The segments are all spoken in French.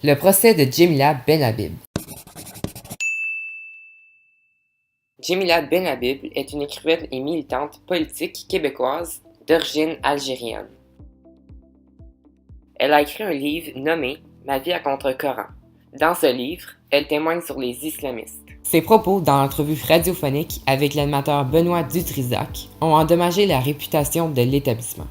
Le procès de Djemila Benhabib. Djemila Benhabib est une écrivaine et militante politique québécoise d'origine algérienne. Elle a écrit un livre nommé « Ma vie à contre-Coran ». Dans ce livre, elle témoigne sur les islamistes. Ses propos dans l'entrevue radiophonique avec l'animateur Benoît Dutrisac ont endommagé la réputation de l'établissement.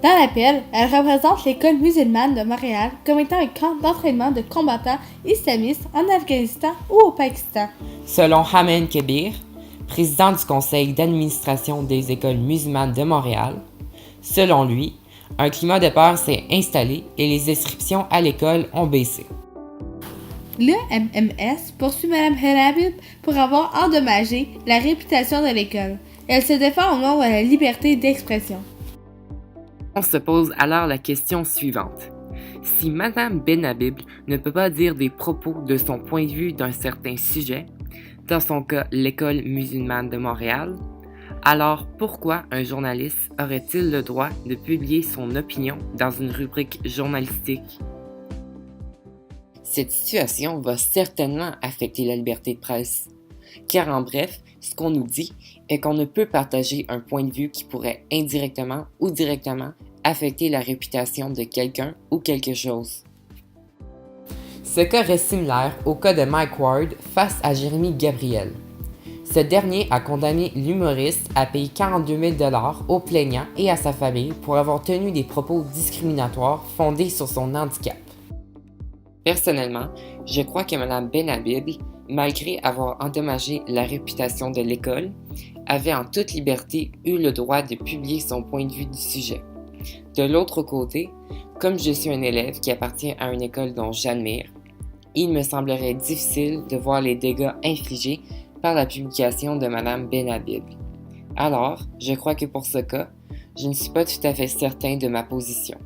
Dans l'appel, elle représente l'École musulmane de Montréal comme étant un camp d'entraînement de combattants islamistes en Afghanistan ou au Pakistan. Selon Hamen Kebir, président du conseil d'administration des écoles musulmanes de Montréal, selon lui, un climat de peur s'est installé et les inscriptions à l'école ont baissé. Le MMS poursuit Mme Benhabib pour avoir endommagé la réputation de l'école. Elle se défend au nom de la liberté d'expression. On se pose alors la question suivante. Si Mme Benhabib ne peut pas dire des propos de son point de vue d'un certain sujet, dans son cas l'École musulmane de Montréal, alors pourquoi un journaliste aurait-il le droit de publier son opinion dans une rubrique journalistique? Cette situation va certainement affecter la liberté de presse, car en bref, ce qu'on nous dit est qu'on ne peut partager un point de vue qui pourrait indirectement ou directement affecter la réputation de quelqu'un ou quelque chose. Ce cas reste similaire au cas de Mike Ward face à Jérémy Gabriel. Ce dernier a condamné l'humoriste à payer 42 000 $ au plaignant et à sa famille pour avoir tenu des propos discriminatoires fondés sur son handicap. Personnellement, je crois que Mme Benhabib, malgré avoir endommagé la réputation de l'école, avait en toute liberté eu le droit de publier son point de vue du sujet. De l'autre côté, comme je suis un élève qui appartient à une école dont j'admire, il me semblerait difficile de voir les dégâts infligés par la publication de Mme Benhabib. Alors, je crois que pour ce cas, je ne suis pas tout à fait certain de ma position.